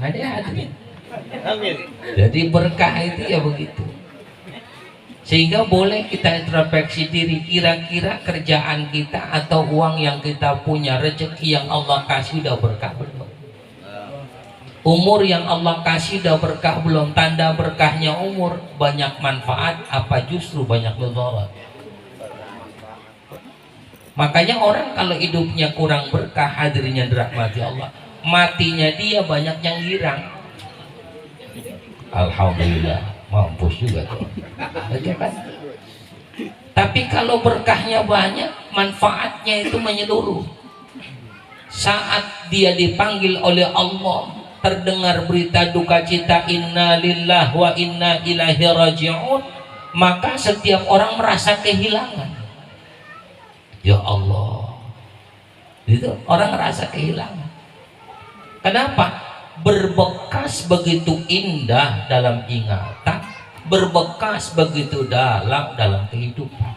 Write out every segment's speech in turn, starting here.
Ada hadirin. Amin. Jadi berkah itu ya begitu. Sehingga boleh kita introspeksi diri, kira-kira kerjaan kita atau uang yang kita punya, rezeki yang Allah kasih udah berkah belum? Umur yang Allah kasih udah berkah belum? Tanda berkahnya umur banyak manfaat apa justru banyak mudarat? Makanya orang kalau hidupnya kurang berkah, hadirnya dirahmati Allah, matinya dia banyak yang girang. Alhamdulillah, mampus juga tuh. Aja kan? Tapi kalau berkahnya banyak, manfaatnya itu menyeluruh. Saat dia dipanggil oleh Allah, terdengar berita duka cita, inna lillahi wa inna ilaihi raji'un, maka setiap orang merasa kehilangan. Ya Allah, itu orang merasa kehilangan. Kenapa? Berbekas begitu indah dalam ingatan, berbekas begitu dalam kehidupan.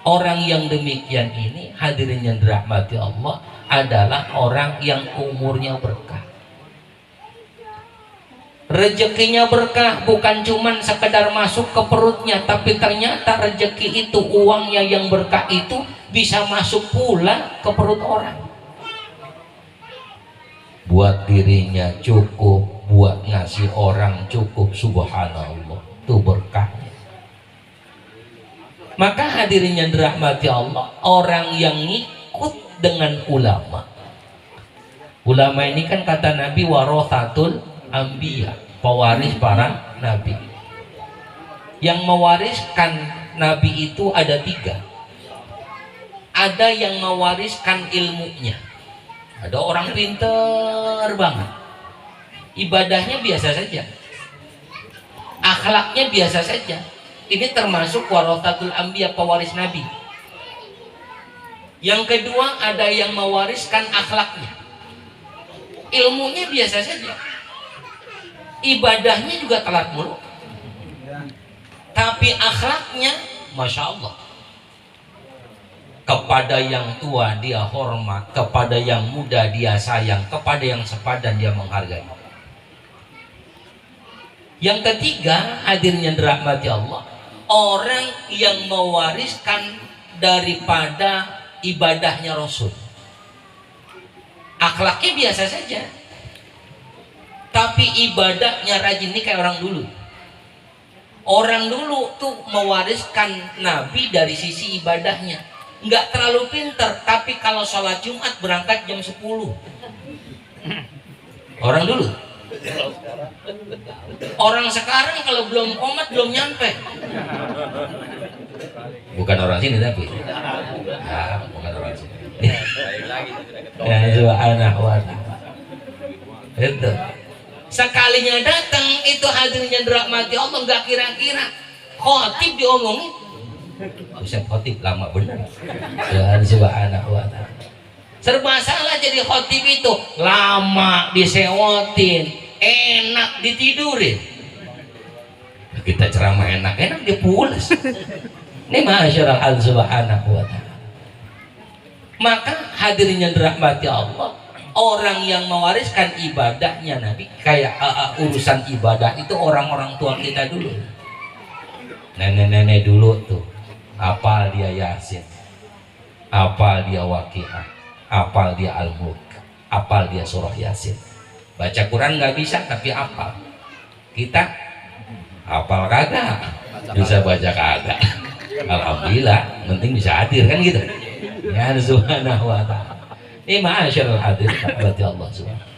Orang yang demikian ini, hadirin yang dirahmati Allah, adalah orang yang umurnya berkah. Rezekinya berkah, bukan cuman sekedar masuk ke perutnya, tapi ternyata rezeki itu, uangnya yang berkah itu bisa masuk pula ke perut orang. Buat dirinya cukup, buat ngasih orang cukup, subhanallah, itu berkahnya. Maka hadirin yang dirahmati Allah, orang yang ngikut dengan ulama. Ulama ini kan kata Nabi warathatul anbiya, pewaris para nabi. Yang mewariskan nabi itu ada 3. Ada yang mewariskan ilmunya. Ada orang pinter banget, ibadahnya biasa saja, akhlaknya biasa saja. Ini termasuk warathatul anbiya, pewaris nabi. Yang kedua, ada yang mewariskan akhlaknya, ilmunya biasa saja, ibadahnya juga telat mulu, tapi akhlaknya masya Allah. Kepada yang tua dia hormat, kepada yang muda dia sayang, kepada yang sepadan dia menghargai. Yang ketiga, hadirnya dirahmati Allah, orang yang mewariskan daripada ibadahnya Rasul. Akhlaknya biasa saja, tapi ibadahnya rajin. Ini kayak orang dulu. Orang dulu tuh mewariskan Nabi dari sisi ibadahnya. Nggak terlalu pinter, tapi kalau sholat Jumat berangkat jam 10. Orang dulu. Orang sekarang kalau belum qomat belum nyampe. Bukan orang sini tapi. Nah, bukan orang sini. Ya subhanahu wa ta'ala. Itu. Sekalinya datang itu hadirnya dirahmati Allah, nggak kira-kira khotib diomongin. Ustaz khotib lama benar. Ya subhanahu wa ta'ala. Serba salah jadi khotib itu, lama disewotin, enak ditidurin. Kita ceramah enak-enak dia pulas. Ini masyaallah subhanahu wa ta'ala. Maka hadirin yang dirahmati Allah, orang yang mewariskan ibadahnya Nabi, kayak urusan ibadah itu orang-orang tua kita dulu, nenek-nenek dulu tuh, apal dia Yasin, apal dia Waqiah, apal dia Al-Mulk, apal dia surah Yasin. Baca Quran nggak bisa tapi apal. Kita apal kagak, bisa baca kagak. Alhamdulillah, penting bisa hadir kan gitu. Ya subhanahu wa ta'ala. Ini ma'asyarul hadir rahmati Allah subhanahu.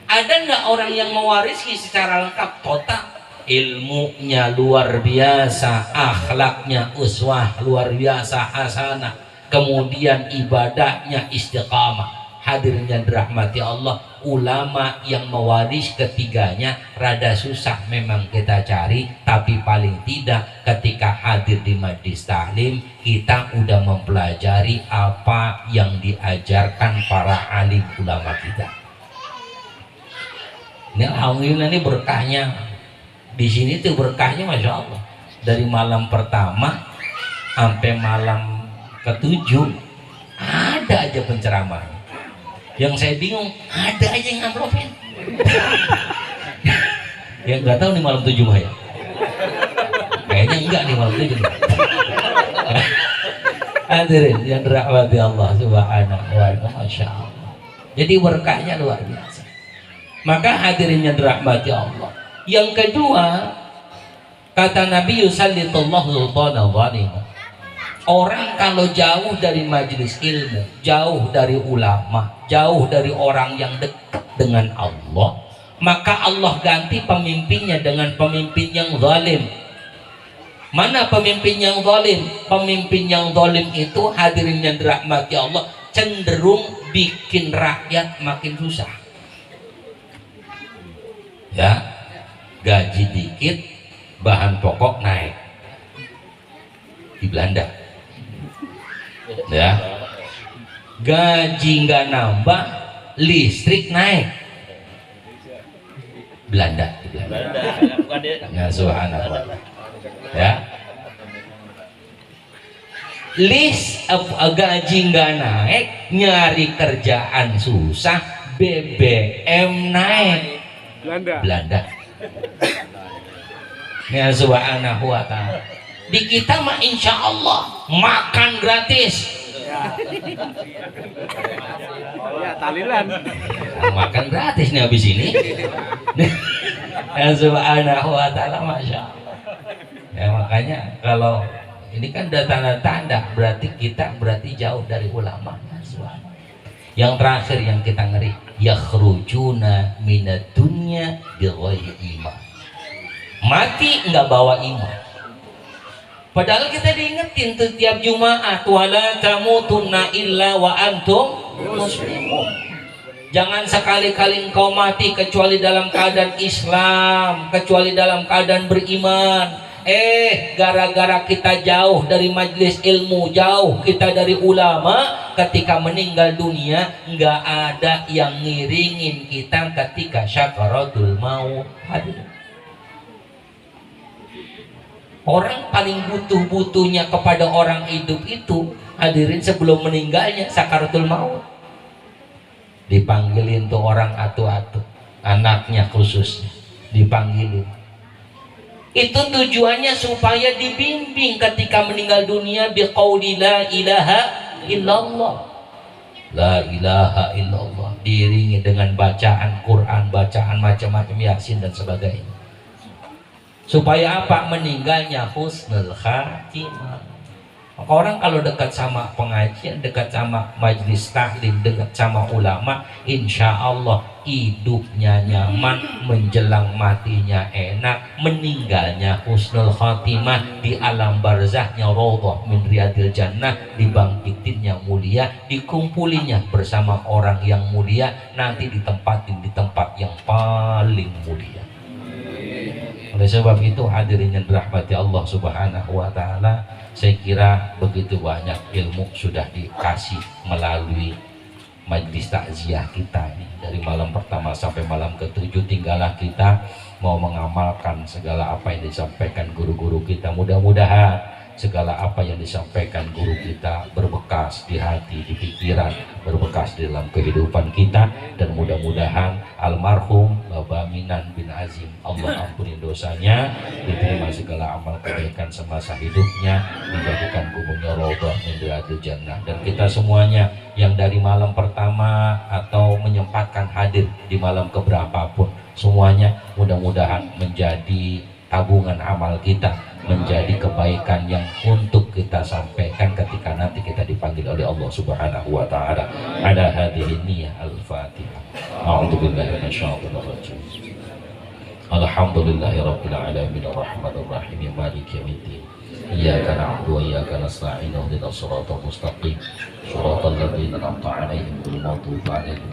Ada nggak orang yang mewarisi secara lengkap total? Ilmunya luar biasa, akhlaknya uswah luar biasa hasanah, kemudian ibadahnya istiqamah. Hadirin yang dirahmati Allah, ulama yang mewaris ketiganya rada susah memang kita cari, tapi paling tidak ketika hadir di majlis taklim kita udah mempelajari apa yang diajarkan para alim ulama kita. Ini alhamdulillah, ini berkahnya di sini tuh, berkahnya masya Allah. Dari malam pertama sampai malam ke-7 ada aja penceramahnya. Yang saya bingung, ada aja yang ngamplopin. Ya nggak tahu nih malam 7 ya. Kayaknya enggak nih malam 7. Hadirin yang dirahmati Allah Subhanahu wa ta'ala, masya Allah. Jadi berkahnya luar biasa. Maka hadirin yang dirahmati Allah. Yang kedua, kata Nabi sallallahu alaihi wasallam, orang kalau jauh dari majelis ilmu, jauh dari ulama, jauh dari orang yang dekat dengan Allah, maka Allah ganti pemimpinnya dengan pemimpin yang zalim. Mana pemimpin yang zalim? Pemimpin yang zalim itu, hadirin yang dirahmati Allah, cenderung bikin rakyat makin susah. Ya, gaji dikit, bahan pokok naik. Di Belanda. Ya, gaji nggak nambah, listrik naik. Belanda. Ya, subhanallah. Ya, gaji nggak naik, nyari kerjaan susah, BBM naik. Belanda. Ya, subhanahu wa ta'ala. Di kita mah insya Allah makan gratis. Ya, talilan. Makan gratis nih habis ini. Ya, subhanahu wa ta'ala, masya Allah. Ya, makanya kalau ini kan udah tanda-tanda berarti kita jauh dari ulama. Yang terakhir yang kita ngeri, yakhrujuna minad dunya bighairi iman. Mati nggak bawa iman. Padahal kita diingetin tuh tiap Jumat, wala tamutunna illa wa antum muslimun. Jangan sekali-kali engkau mati kecuali dalam keadaan Islam, kecuali dalam keadaan beriman. Gara-gara kita jauh dari majelis ilmu, jauh kita dari ulama, ketika meninggal dunia nggak ada yang ngiringin kita ketika syakaratul maut. Orang paling butuh-butuhnya kepada orang hidup itu, hadirin, sebelum meninggalnya sakaratul maut. Dipanggilin tuh orang atu-atu, anaknya khususnya dipanggilin. Itu tujuannya supaya dibimbing ketika meninggal dunia biqauli la ilaha illallah. La ilaha illallah diiringi dengan bacaan Quran, bacaan macam-macam Yasin dan sebagainya. Supaya apa? Meninggalnya husnul khatimah. Orang kalau dekat sama pengajian, dekat sama majlis taklim, dekat sama ulama, insya Allah hidupnya nyaman, menjelang matinya enak, meninggalnya husnul khatimah, di alam barzahnya raudhah min riyadil jannah, dibangkitinnya mulia, dikumpulinya bersama orang yang mulia, nanti ditempatin di tempat yang paling mulia. Oleh sebab itu, hadirin yang dirahmati Allah Subhanahu wa ta'ala, saya kira begitu banyak ilmu sudah dikasih melalui majlis takziah kita ini, dari malam pertama sampai malam ke-7. Tinggallah kita mau mengamalkan segala apa yang disampaikan guru-guru kita. Mudah-mudahan segala apa yang disampaikan guru kita berbekas di hati, di pikiran, berbekas di dalam kehidupan kita, dan mudah-mudahan almarhum Bapak Minan bin Azim, Allah ampuni dosanya, diterima segala amal kebaikan semasa hidupnya, dijadikan kuburnya raudhah min riyadil jannah. Dan kita semuanya yang dari malam pertama atau menyempatkan hadir di malam keberapapun, semuanya mudah-mudahan menjadi tabungan amal kita, menjadi kebaikan yang untuk kita sampaikan ketika nanti kita dipanggil oleh Allah Subhanahu wa ta'ala. Ada hadirin niyah al-Fatihah. A'udzubillahi minasyaitonir rajim. Alhamdulillahirabbil alamin arrahmanir rahim maliki yaumiddin. Iyyaka na'budu wa iyyaka nasta'in ihdinas siratal mustaqim. Shiratal ladzina an'amta 'alaihim ghairil maghdubi 'alaihim